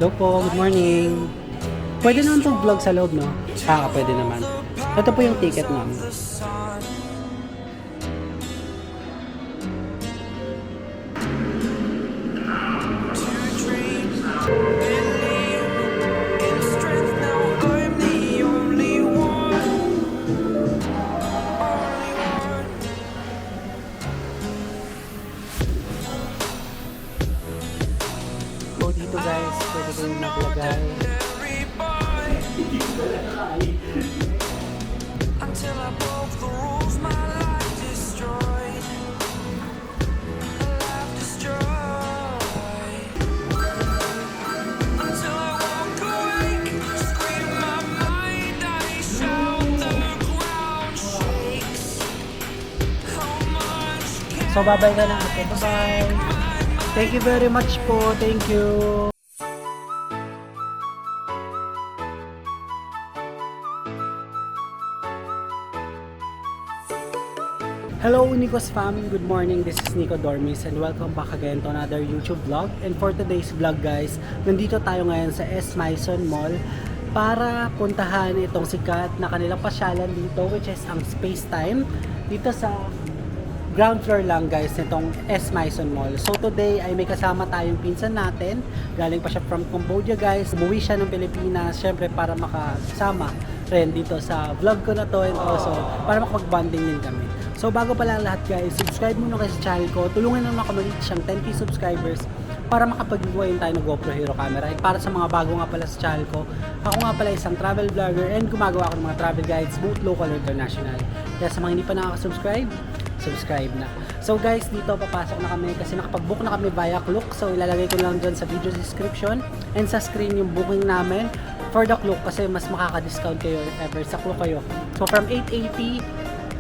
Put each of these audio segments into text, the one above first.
Hello po, good morning. Pwede naman po vlog sa loob, no? Pwede naman. Ito po yung ticket, ma'am. So dito guys, pwede kayong maglagay. Until I broke the rules, my life destroyed. Life destroyed. Until I walk awake, scream my mind, I shout, the ground shakes. How much can So bye-bye ka na ate. Bye-bye. Thank you very much po. Thank you. Hello Nico's family, good morning. This is Nico Dormis and welcome back again to another YouTube vlog. And for today's vlog guys, nandito tayo ngayon sa S. Maison Mall para puntahan itong sikat na kanilang pasyalan dito, which is ang Space Time dito sa ground floor lang guys nitong S. Maison Mall. So today ay may kasama tayong pinsan natin. Galing pa siya from Cambodia guys. Umuwi siya ng Pilipinas syempre para makasama rin dito sa vlog ko na to and also para makapag-bonding din kami. So bago pa lang lahat guys, subscribe muna kayo sa channel ko. Tulungan naman ako mag-reach siyang 10k subscribers para makapag-giveaway tayo ng GoPro Hero camera. At para sa mga bago nga pala sa channel ko, ako nga pala isang travel vlogger and gumagawa ako ng mga travel guides both local and international. Kaya sa mga hindi pa nakaka-subscribe, subscribe na. So guys, dito papasok na kami kasi nakapag-book na kami via Klook. So ilalagay ko lang dyan sa video description and sa screen yung booking namin for the Klook kasi mas makaka-discount kayo if ever sa Klook kayo. So from 880,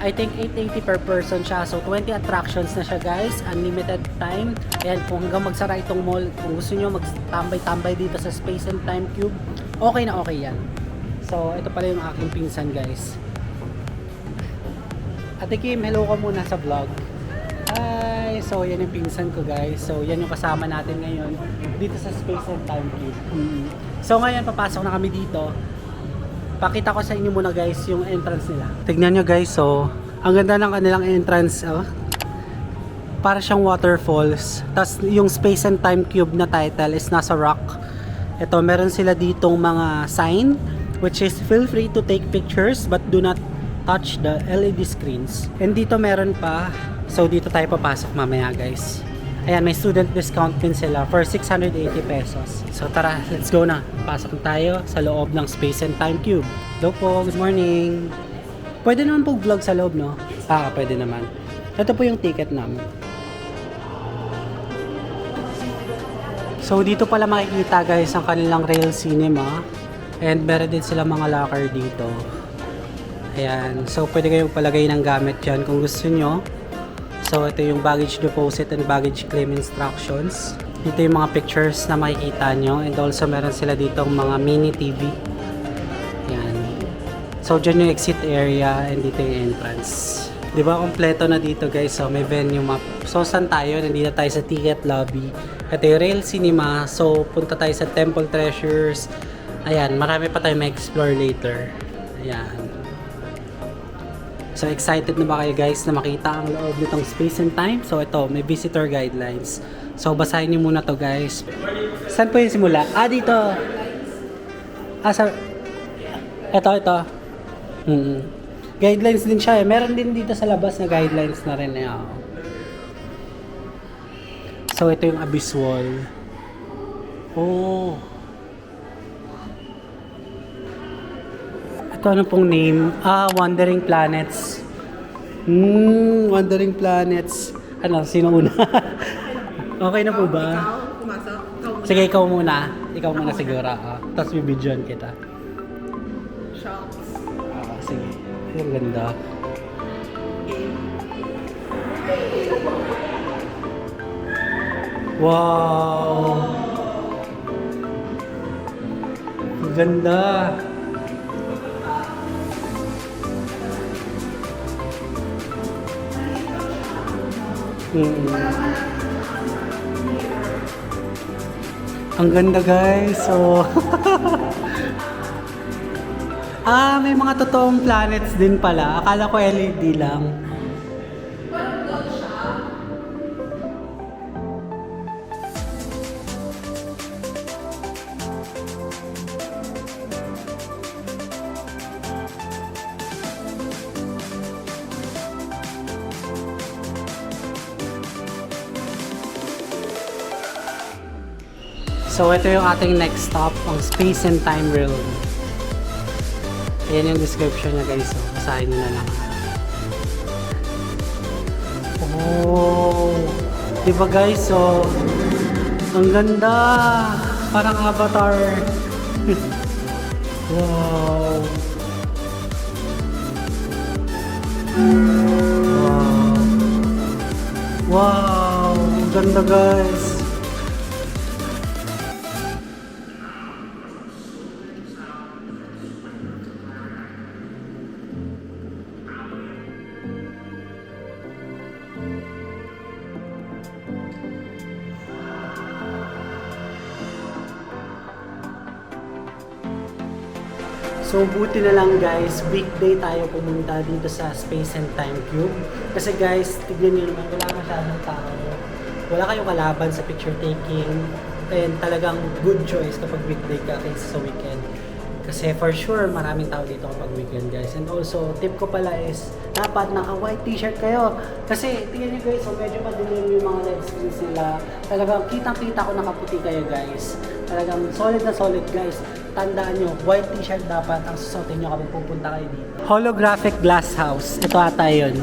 I think 880 per person siya. So 20 attractions na siya guys, unlimited time. Ayan, kung hanggang magsara itong mall, kung gusto nyo magtambay-tambay dito sa Space and Time Cube, okay na okay yan. So ito pala yung aking pinsan guys. Ate Kim, hello ka muna sa vlog. Hi! So yan yung pinsan ko guys. So yan yung kasama natin ngayon dito sa Space and Time Cube. So ngayon papasok na kami dito. Pakita ko sa inyo muna guys yung entrance nila. Tignan nyo guys, so ang ganda ng kanilang entrance. Para siyang waterfalls. Tapos yung Space and Time Cube na title is nasa rock. Ito, meron sila ditong mga sign which is feel free to take pictures but do not touch the LED screens. And dito meron pa. So dito tayo papasok mamaya guys. Ayan, may student discount din sila for 680 pesos. So tara, let's go na. Pasok na tayo sa loob ng Space and Time Cube. Hello po, good morning. Pwede naman po vlog sa loob, no? Pwede naman. Ito po yung ticket namin. So dito pala makikita guys ang kanilang rail cinema. And meron din sila mga locker dito. Ayan, so pwede kayong palagay ng gamit dyan kung gusto nyo. So ito yung baggage deposit and baggage claim instructions. Dito yung mga pictures na makikita nyo. And also meron sila dito mga mini TV. Yan. So dyan yung exit area and dito yung entrance. Diba kompleto na dito guys. So may venue map. So saan tayo? Nandito tayo sa ticket lobby. Ito yung rail cinema. So punta tayo sa Temple Treasures. Ayan. Marami pa tayo ma-explore later. Ayan. So excited na ba kayo guys na makita ang loob nitong Space and Time? So ito, may visitor guidelines. So basahin niyo muna to guys. Saan po yung simula? Dito. Ito. Guidelines din siya eh. Meron din dito sa labas na guidelines na rin eh. So ito yung abyss wall. Oh. Ito ano pong name? Wandering Planets. Wandering Planets. Ano, sino una? Okay na po ba? Ikaw, pumasok. Sige, ikaw muna. Ikaw muna siguro. Tapos bibidyon kita. Shocks. Sige. Ang ganda. Wow! Ang ganda! Ang ganda guys. So may mga totoong planets din pala. Akala ko LED lang. So ito yung ating next stop, ang Space and Time Realm. Ayan yung description niya guys, so basahin nyo na lang. Oh, diba guys, so ang ganda, parang Avatar. Wow. Wow. Wow, ang ganda guys. So buti na lang guys, weekday tayo pumunta dito sa Space and Time Cube. Kasi guys, tignan nyo naman, wala masyadong tao. Wala kayong kalaban sa picture taking. And talagang good choice kapag weekday ka kaysa sa weekend. Kasi for sure, maraming tao dito kapag weekend guys. And also, tip ko pala is, dapat naka-white t-shirt kayo. Kasi, tingnan nyo guys, so medyo madilim yung mga leg screens nila. Talagang kitang-kita ko nakaputi kayo guys. Talagang solid na solid guys. Tandaan nyo, white t-shirt dapat ang susuotin nyo kapag pupunta kayo dito. Holographic glass house. Ito ata yun.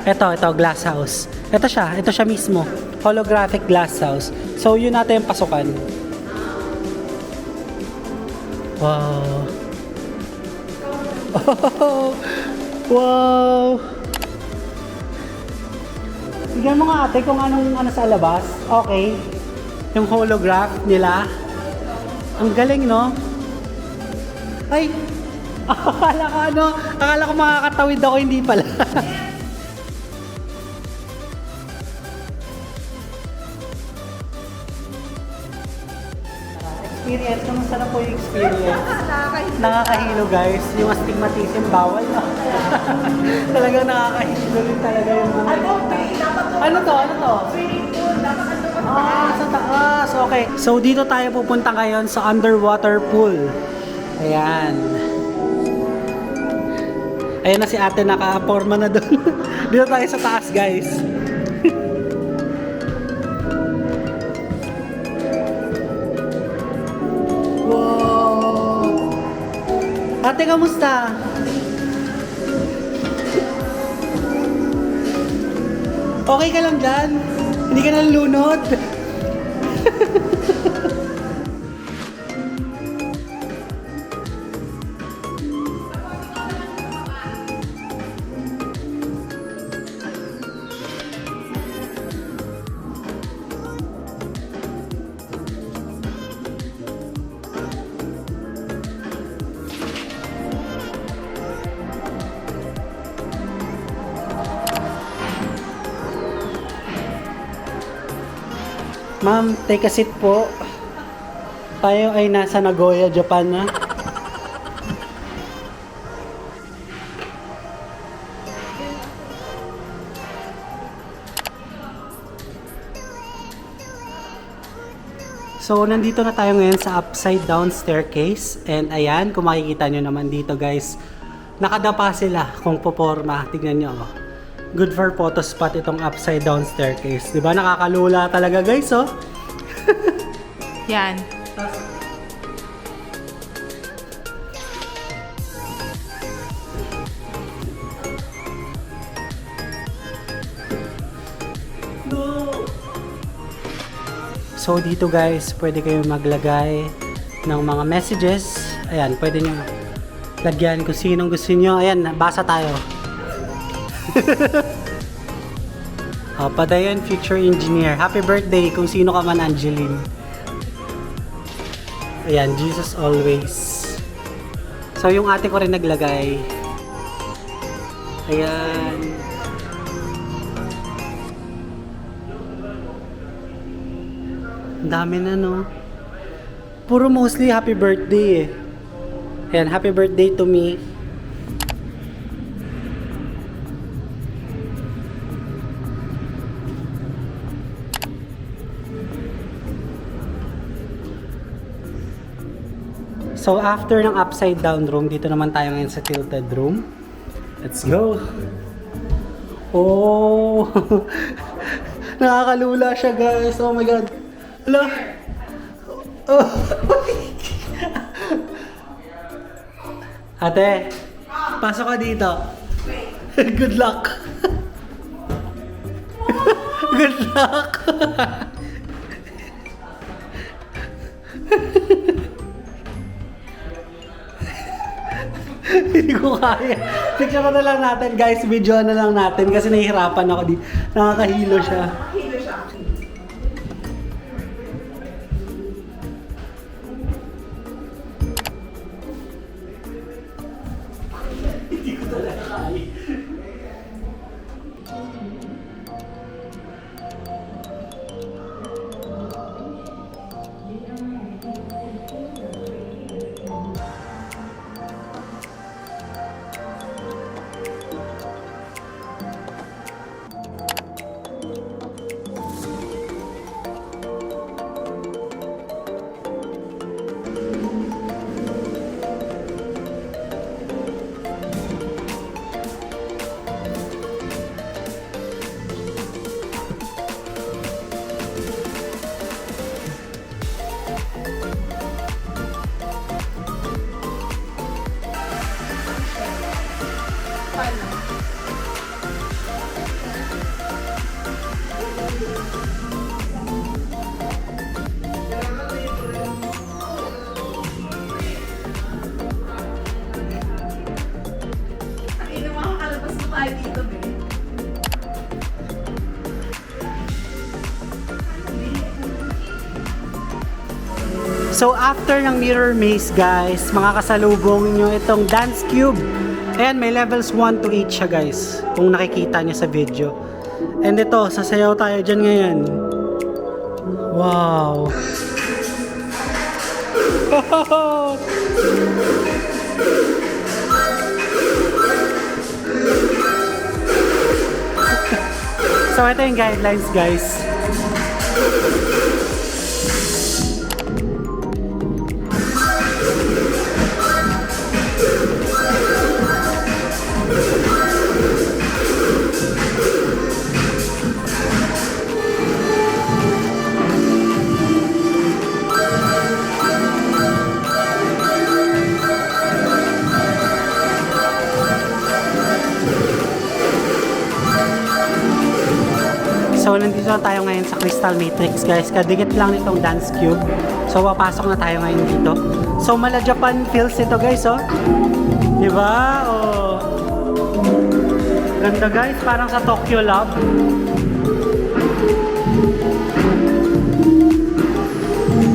Ito, glass house. Ito siya mismo. Holographic glass house. So, yun natin yung pasukan. Wow. Oh, wow. Tignan mo nga ate kung anong sa labas. Okay. Yung holograph nila. Ang galing, no? Ay! Akala ko makakatawid ako, hindi pala. Experience, kamusta na po yung experience? Nakakahilo guys, yung astigmatism bawal na. Talagang nakakahilo rin talaga yung buhay. Ano to? Sa taas. Okay. So, dito tayo pupunta ngayon sa underwater pool. Ayan. Ayan na si ate, naka-forma na doon. Dito tayo sa taas, guys. Wow! Ate, kamusta? Okay ka lang dyan? Hindi ka nalunod? Ma'am, take a seat po. Tayo ay nasa Nagoya, Japan na. So, nandito na tayo ngayon sa upside down staircase. And ayan, kung makikita nyo naman dito guys, nakadapa sila kung poporma. Tignan nyo. Oh. Good for photo spot itong upside down staircase. Diba? Nakakalula talaga guys, oh. Yan. So dito guys, pwede kayo maglagay ng mga messages. Ayan, pwede nyo lagyan kung sinong gusto nyo. Ayan, basa tayo. Padayon Future Engineer. Happy birthday kung sino ka man, Angeline. Ayan, Jesus always. So yung ate ko rin naglagay. Ayan. Ang dami na, no? puro mostly happy birthday eh. Ayan, happy birthday to me. So after ng upside down room, dito naman tayo ngayon sa tilted room. Let's go! Oh! Nakakalula siya guys! Oh my god! Hala! Oh. Ate, pasok ka dito. Good luck. Good luck. Hindi ko kaya. Picture na lang natin guys, video na lang natin kasi nahihirapan ako di. Nakakahilo siya. Hilo siya. Hindi ko talaga kaya. Ina, makakalabas na tayo dito, be. So after ng mirror maze guys, makakasalubong nyo itong dance cube. Ayan, may levels 1 to 8 siya guys, kung nakikita nyo sa video. And ito, sasayaw tayo dyan ngayon. Wow! So ito yung guidelines guys. So, nandito na tayo ngayon sa Crystal Matrix, guys. Kadikit lang nitong dance cube. So, papasok na tayo ngayon dito. So, mala Japan feels ito, guys, oh. Diba? Oh. Ganda, guys. Parang sa Tokyo Lab.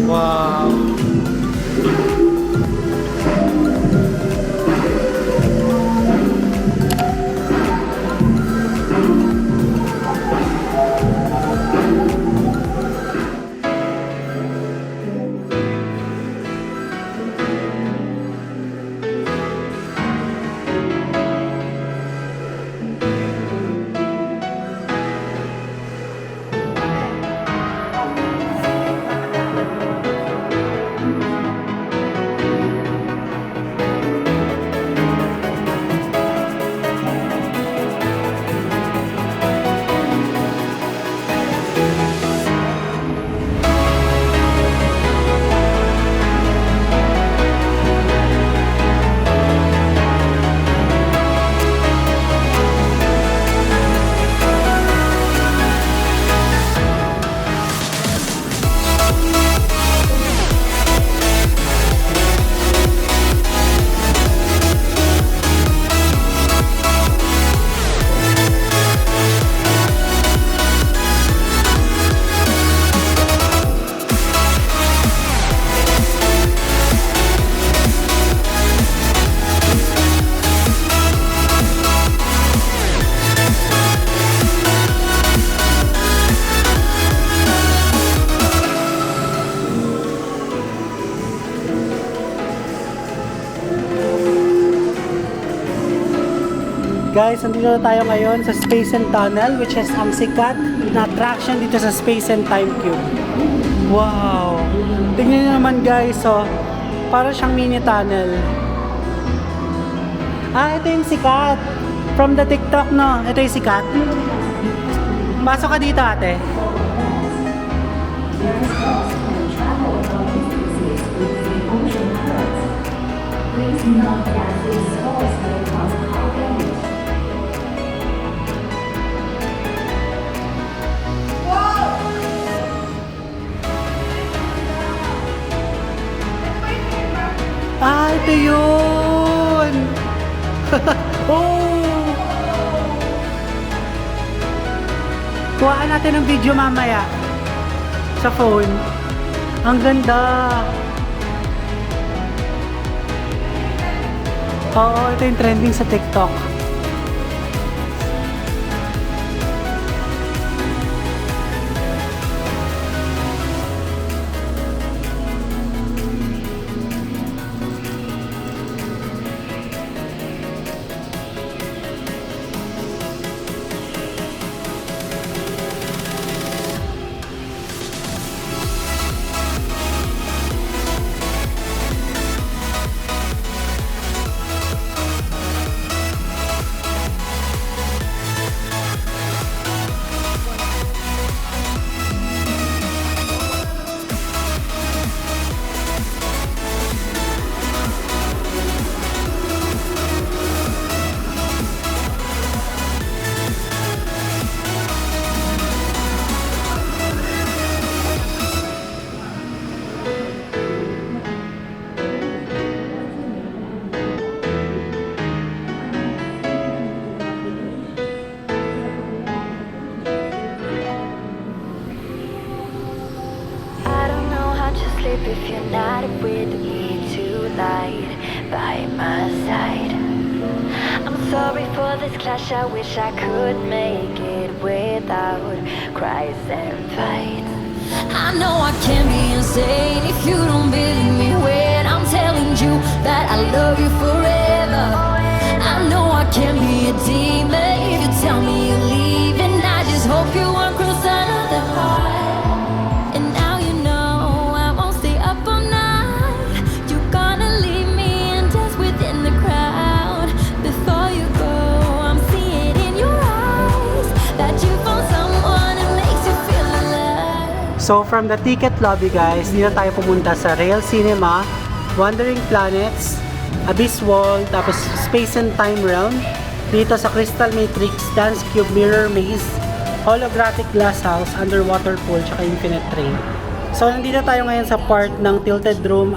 Wow. Guys, nandito na tayo ngayon sa Space and Tunnel, which is ang sikat na attraction dito sa Space and Time Cube. Wow! Tingnan nyo naman guys, oh. Para siyang mini tunnel. Ah, ito yung sikat. From the TikTok, no? Ito yung sikat. Pasok ka dito, ate. Ah, ito yun! Oh! Kuhaan natin ng video mamaya sa phone. Ang ganda! Oo, ito yung trending sa TikTok. If you're not with me tonight by my side, I'm sorry for this clash. I wish I could make it without cries and fights. I know I can be insane if you don't believe me when I'm telling you that I love you forever. I know I can be a demon if you tell me you're leaving. I just hope you won't cross another heart. So from the ticket lobby guys, dito tayo pumunta sa Rail Cinema, Wandering Planets, Abyss Wall, tapos Space and Time Realm, dito sa Crystal Matrix, Dance Cube, Mirror Maze, Holographic Glass House, Underwater Pool, tsaka Infinite Train. So nandito tayo ngayon sa part ng Tilted Room,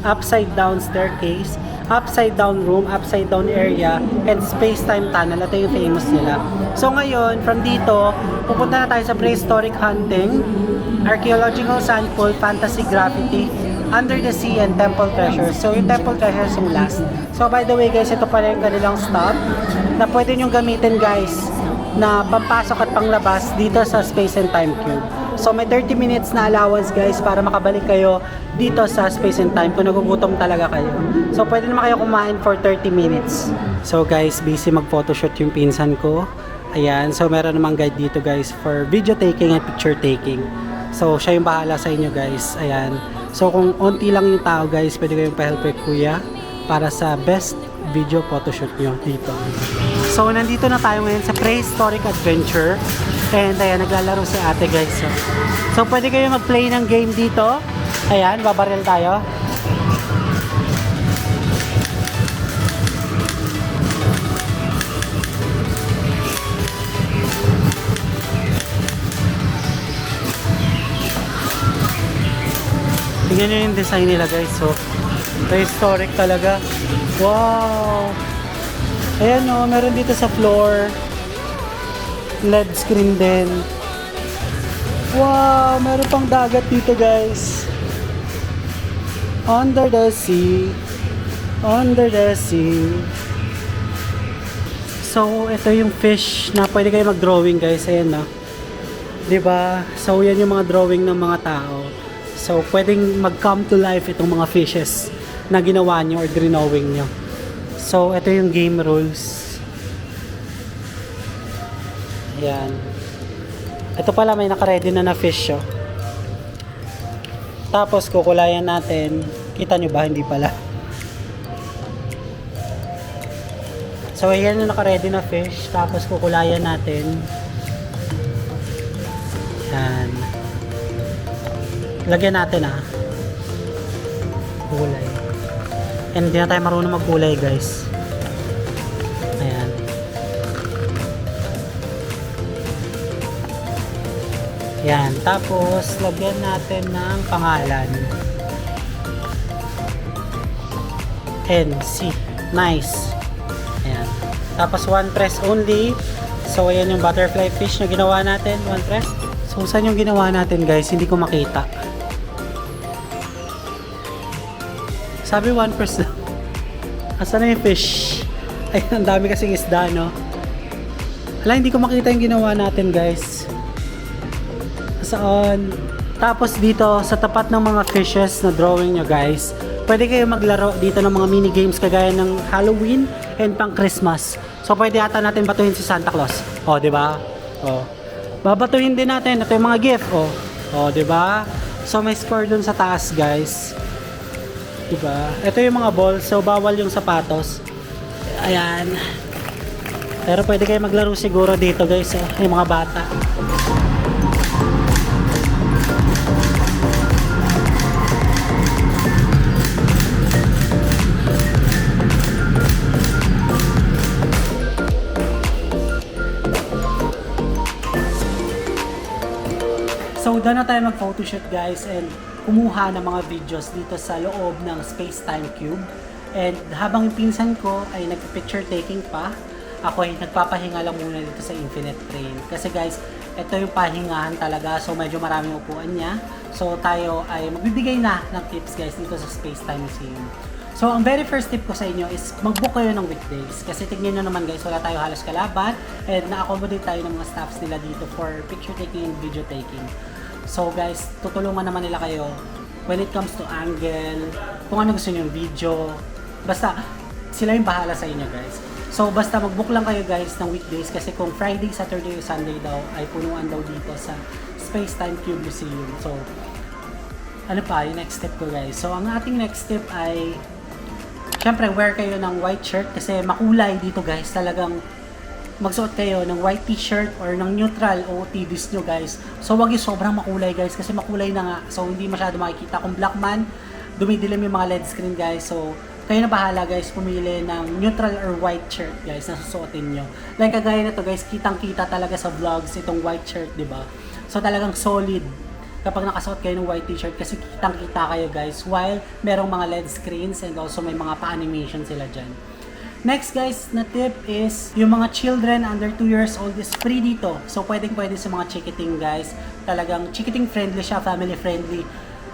Upside Down Staircase, Upside Down Room, Upside Down Area, and Space Time Tunnel. Ito yung famous nila. So ngayon, from dito, pupunta na tayo sa Prehistoric Hunting, Archaeological Sandpool, Fantasy Graffiti, Under the Sea, and Temple Treasures. So yung Temple Treasures yung last. So by the way guys, ito pala yung kanilang stop na pwede nyo gamitin guys na pampasok at panglabas dito sa Space and Time Cube. So may 30 minutes na allowance guys para makabalik kayo dito sa Space and Time kung nagugutom talaga kayo. So pwede naman kayo kumain for 30 minutes. So guys, busy mag-photoshoot yung pinsan ko. Ayan, so meron namang guide dito guys for video taking and picture taking. So siya yung bahala sa inyo guys. Ayan. So kung onti lang yung tao guys, pwede kayong pa-help kay kuya para sa best video photoshoot nyo dito. So nandito na tayo ngayon sa Prehistoric Adventure. And ayan, naglalaro si ate guys. So pwede kayo mag-play ng game dito. Ayan, babaril tayo. Tingnan nyo yung design nila guys. So, prehistoric talaga. Wow! Ayan o, meron dito sa floor. LED screen din. Wow! Meron pang dagat dito guys. Under the sea. Under the sea. So, ito yung fish na pwede kayo mag-drawing guys. Ayan no. Diba? So, yan yung mga drawing ng mga tao. So, pwedeng mag-come to life itong mga fishes na ginawa nyo or drawing nyo. So, ito yung game rules. Ayan. Ito pala may naka-ready na fish oh. Tapos kukulayan natin. Kita nyo ba? Hindi pala. So ayan yung naka-ready na fish. Tapos kukulayan natin. Ayan. Lagyan natin kulay. And hindi na tayo marunong magkulay guys. Ayan. Ayan. Tapos lagyan natin ng pangalan. NC. Nice. Ayan. Tapos one press only. So ayan yung butterfly fish na ginawa natin. One press. So saan yung ginawa natin guys? Hindi ko makita. Sabi one press lang. Asan na yung fish? Ay, ang dami kasing isda, no? Hala, hindi ko makita yung ginawa natin, guys. Saan? Tapos dito, sa tapat ng mga fishes na drawing nyo, guys, pwede kayo maglaro dito ng mga mini games kagaya ng Halloween and pang Christmas. So, pwede ata natin batuhin si Santa Claus. O, di ba? O. Babatuhin din natin. Ito yung mga gift. O, di ba? So, may score dun sa taas, guys. Diba? Ito yung mga balls, so bawal yung sapatos. Ayan. Pero pwede kayo maglaro siguro dito guys, yung mga bata. So doon na tayo mag-photoshoot guys and kumuha ng mga videos dito sa loob ng Space-Time Cube. And habang yung pinsan ko ay nag-picture taking pa, ako ay nagpapahinga lang muna dito sa Infinite Train. Kasi guys, ito yung pahingahan talaga. So medyo maraming upuan niya. So tayo ay magbibigay na ng tips guys dito sa Space-Time Museum. So ang very first tip ko sa inyo is mag-book kayo ng weekdays. Kasi tignan nyo naman guys, wala tayo halos kalaban. And na-accommodate tayo ng mga staffs nila dito for picture taking and video taking. So guys, tutulungan naman nila kayo when it comes to angle, kung ano gusto nyo yung video. Basta, sila yung bahala sa inyo guys. So basta mag-book lang kayo guys ng weekdays kasi kung Friday, Saturday, o Sunday daw ay punuan daw dito sa Space-Time Cube Museum. So, ano pa, yung next step ko guys. So, ang ating next step ay syempre, wear kayo ng white shirt kasi makulay dito guys. Talagang magsuot kayo ng white t-shirt or ng neutral o OOTDs nyo guys. So wag yung sobrang makulay guys kasi makulay na nga. So hindi masyado makikita. Kung black man, dumidilim yung mga LED screen guys. So kayo na bahala guys pumili ng neutral or white shirt guys na susuotin nyo. Like kagaya na to guys, kitang kita talaga sa vlogs itong white shirt, di ba? So talagang solid kapag nakasuot kayo ng white t-shirt kasi kitang kita kayo guys while merong mga LED screens and also may mga pa-animation sila dyan. Next guys na tip is yung mga children under 2 years old is free dito. So pwede sa mga chikiting guys. Talagang chikiting friendly siya, family friendly.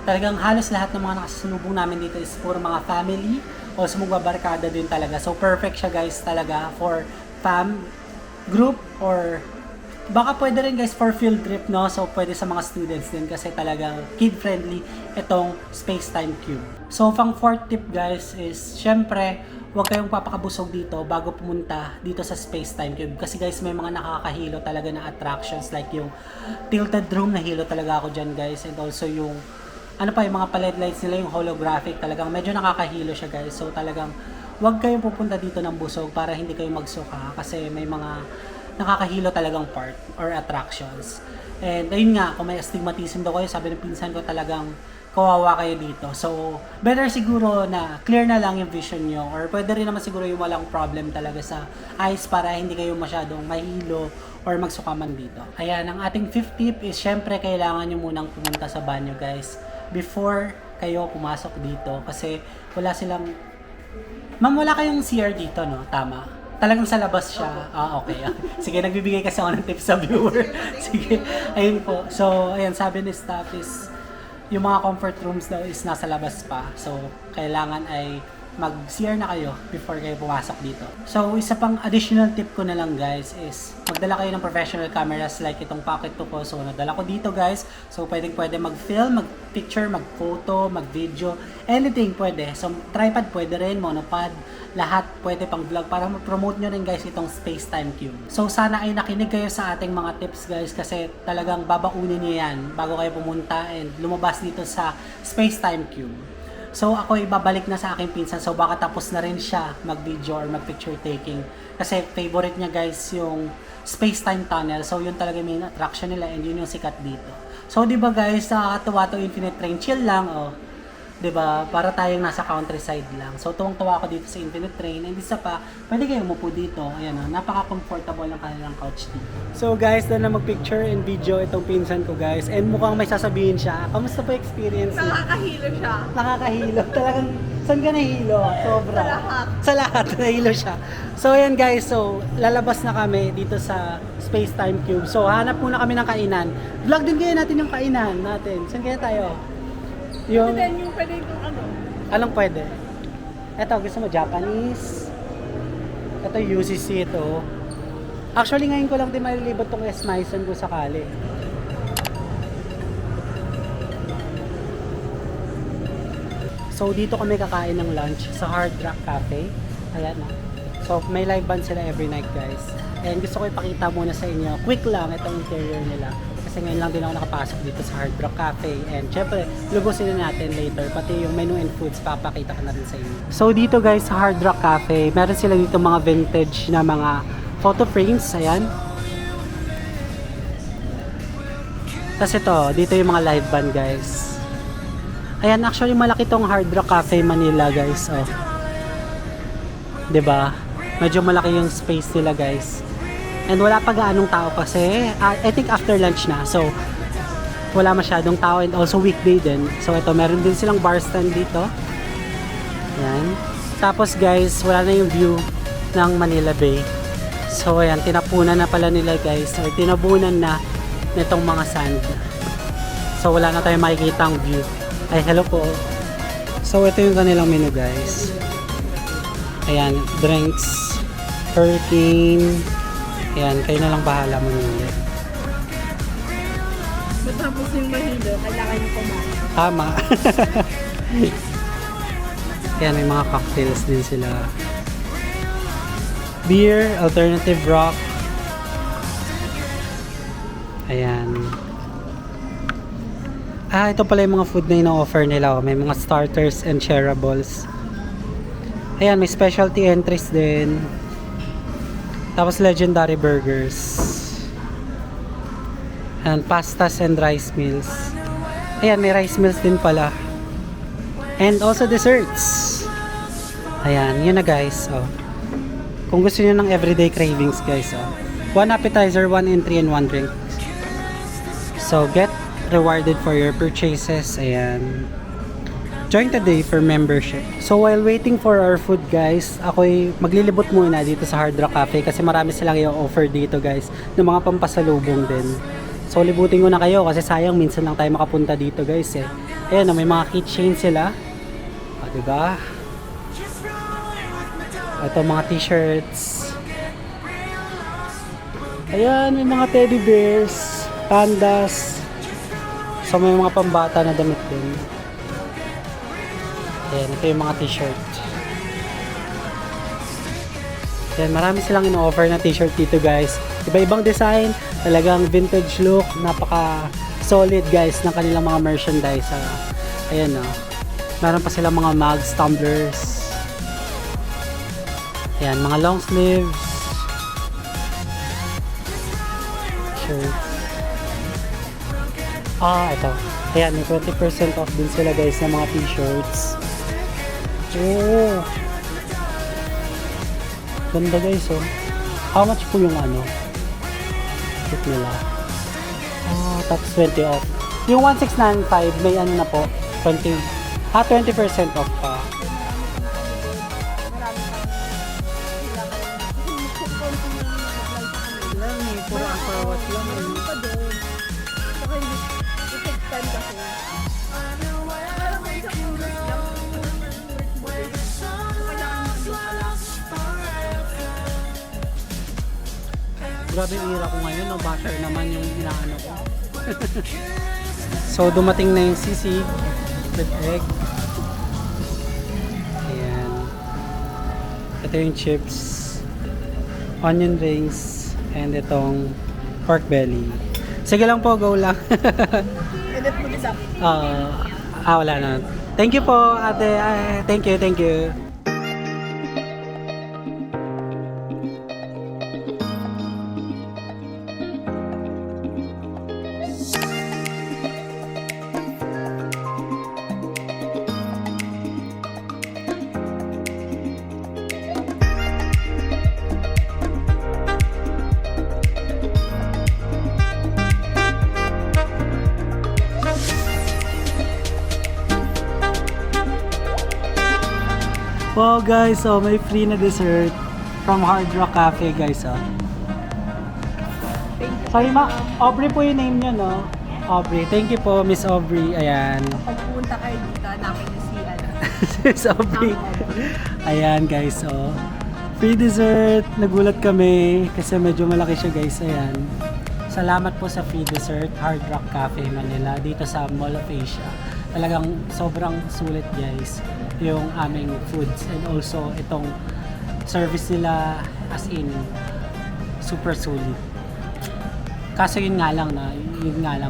Talagang halos lahat ng mga nakasalubong namin dito is puro mga family o sumugbabarkada din talaga. So perfect siya guys talaga for fam, group or baka pwede rin guys for field trip no. So pwede sa mga students din kasi talagang kid friendly itong Space-Time Cube. So pang fourth tip guys is syempre huwag kayong papakabusog dito bago pumunta dito sa Space-Time Cube. Kasi guys, may mga nakakahilo talaga na attractions like yung tilted room na hilo talaga ako dyan guys. And also yung, ano pa, yung mga pa-LED lights nila, yung holographic, talagang medyo nakakahilo siya guys. So talagang, huwag kayong pupunta dito ng busog para hindi kayo magsuka. Kasi may mga nakakahilo talagang part or attractions. And ayun nga, kung may astigmatism daw kayo, sabi ng pinsan ko talagang, kawawa kayo dito. So, better siguro na clear na lang yung vision nyo or pwede rin naman siguro yung walang problem talaga sa eyes para hindi kayo masyadong mahilo or magsukaman dito. Ayan, ang ating fifth tip is syempre kailangan nyo munang pumunta sa banyo guys before kayo pumasok dito kasi wala silang... Ma'am, wala kayong CR dito, no? Tama? Talagang sa labas siya. Ah, okay. Sige, nagbibigay kasi ako ng tips sa viewer. Sige, ayun po. So, ayan, sabi ni staff is yung mga comfort rooms daw is nasa labas pa. So, kailangan ay mag-CR na kayo before kayo pumasok dito. So, isa pang additional tip ko na lang guys is magdala kayo ng professional cameras like itong Pocket 2 ko. So, nadala ko dito guys. So, pwede mag-film, mag-picture, mag-photo, mag-video, anything pwede. So, tripod pwede rin, monopod, lahat pwede pang vlog para ma-promote nyo rin guys itong Spacetime Cube. So, sana ay nakinig kayo sa ating mga tips guys kasi talagang babaunin nyo yan bago kayo pumunta and lumabas dito sa Spacetime Cube. So ako ibabalik na sa aking pinsan, so baka tapos na rin siya mag-video or mag-picture taking kasi favorite niya guys yung Spacetime Tunnel. So yun talaga yung main attraction nila and yun yung sikat dito. So di ba guys, nakakatuwa to Infinite Train, chill lang oh. 'Di ba? Para tayong nasa countryside lang. So tuwang-tuwa ako dito sa Infinite Train and isa pa, pwede kayong umupo dito. Ayan oh, napaka-comfortable ng kanilang couch dito. So guys, doon na mag-picture and video itong pinsan ko guys and mukhang may sasabihin siya. Kamusta po experience niya? Nakakahilo siya. Nakakahilo. Talagang, saan ka nahilo? Sobra. Sa lahat. Sa lahat, nahilo siya. So, ayan guys. So, lalabas na kami dito sa Spacetime Cube. So, hanap muna kami ng kainan. Vlog din kaya natin yung kainan natin. Saan kaya tayo? Ito din yung pwede itong ano. Anong pwede? Ito, gusto mo Japanese? Ito, UCC ito. Actually, ngayon ko lang din malilibot tong S-Myson kung sakali. So, dito kami kakain ng lunch sa Hard Rock Cafe. Ayan na. So, may live band sila every night, guys. And gusto ko ipakita muna sa inyo. Quick lang itong interior nila. Kasi ngayon lang din ako nakapasok dito sa Hard Rock Cafe. And syempre, lubusin na natin later. Pati yung menu and foods, papakita ko na rin sa inyo. So, dito guys, sa Hard Rock Cafe, meron sila dito mga vintage na mga photo frames. Ayan. Tapos ito, dito yung mga live band, guys. Ayan, actually malaki tong Hard Rock Cafe Manila, guys. Oh. 'Di ba? Medyo malaki yung space nila, guys. And wala pa gaanong tao kasi I think after lunch na. So wala masyadong tao and also weekday din. So ito, meron din silang bar stand dito. Ayan. Tapos guys, wala na yung view ng Manila Bay. So ayan, tinapunan na pala nila guys. Or tinabunan na nitong mga sand. So wala na tayong makikita ang view. Ay, hello po. So ito yung kanilang menu guys. Ayan, drinks, hurricane. Ayan, kayo na lang bahala mamili. Matapos yung mahilo, kailangan yung kumain. Tama. Ayan, may mga cocktails din sila. Beer, alternative rock. Ayan. Ito pala yung mga food na ino-offer nila. May mga starters and shareables. Ayan, may specialty entries din. Tapos legendary burgers. And pastas and rice meals. Ayan, may rice meals din pala. And also desserts. Ayan, yun na guys. Oh. Kung gusto niyo ng everyday cravings guys. Oh. 1 appetizer, 1 entry, and 1 drink. So, get rewarded for your purchases. Ayan. Join today for membership. So while waiting for our food guys, ako'y maglilibot muna dito sa Hard Rock Cafe kasi marami silang i-offer dito guys ng mga pampasalubong din. So libutin ko na kayo kasi sayang minsan lang tayo makapunta dito guys eh. Ayan, may mga keychain sila. Diba? Ito mga t-shirts. Ayan, may mga teddy bears, pandas. So may mga pambata na damit din. Ayan, ito yung mga t-shirt. Ayan, marami silang in-offer na t-shirt dito guys. Iba-ibang design, talagang vintage look, napaka solid guys ng kanilang mga merchandise. Ayan o. Meron pa silang mga mugs, tumblers. Ayan, mga long sleeves. Shirts. Ito. Ayan, may 20% off din sila guys ng mga t-shirts. Oh. Ganda guys oh. How much po yung ano? Check nila. Tapos 20 off. Yung 1695 may ano na po. 20% off pa. Puro ang parawat lang. Saka hindi, i-take time kasi. Parang may isang oras lang. Grabe yung ira ko ngayon, no? Basher naman yung inaano ko. So, dumating na yung sisig with egg. Ayan. Ito yung chips, onion rings, and itong pork belly. Sige lang po, go lang. Edit mo isa. Wala na. Thank you po, ate. Thank you, thank you. Wow guys, so may free na dessert from Hard Rock Cafe guys. Sorry Aubrey po yung name niya, no? Aubrey. Thank you po, Miss Aubrey. Ayan. Pag pumunta kayo dito, hanapin niyo si Miss Aubrey. Ayan guys, so free dessert. Nagulat kami kasi medyo malaki siya guys. Ayan. Salamat po sa free dessert, Hard Rock Cafe Manila dito sa Mall of Asia. Talagang sobrang sulit guys yung aming foods, and also itong service nila, as in super sulit. Kaso yun nga lang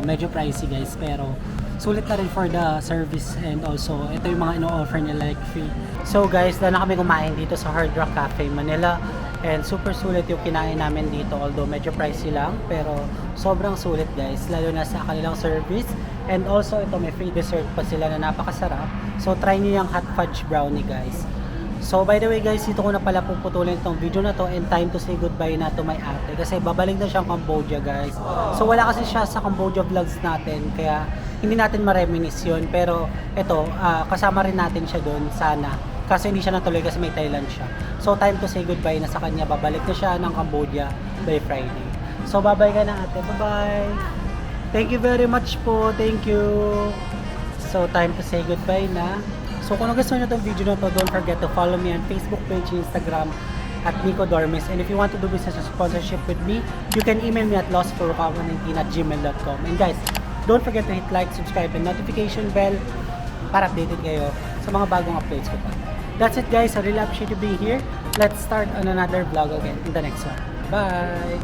medyo pricey guys, pero sulit na rin for the service, and also ito yung mga ino-offer nila like free. So guys, doon na kami kumain dito sa Hard Rock Cafe Manila, and super sulit yung kinain namin dito, although medyo pricey lang, pero sobrang sulit guys, lalo na sa kanilang service. And also ito, may free dessert pa sila na napakasarap. So try niyo yung hot fudge brownie guys. So by the way guys, dito ko na pala puputulin itong video na to, and time to say goodbye na to my ate, kasi babalik na siyang Cambodia guys. So wala kasi siya sa Cambodia vlogs natin, kaya hindi natin ma-reminisce yun. Pero ito, kasama rin natin siya doon sana, kasi hindi siya natuloy kasi may Thailand siya. So time to say goodbye na sa kanya, babalik na siya ng Cambodia by Friday. So bye-bye ka na ate, bye-bye. Thank you very much po, thank you. So time to say goodbye na. So kung nagustuhan nyo itong video na to, don't forget to follow me on Facebook page, Instagram at Nico Dormes. And if you want to do business or sponsorship with me, you can email me at lostforrokawan19@gmail.com. And guys, don't forget to hit like, subscribe, and notification bell para updated kayo sa mga bagong uploads ko pa. That's it guys, I really appreciate you being here. Let's start on another vlog again in the next one. Bye!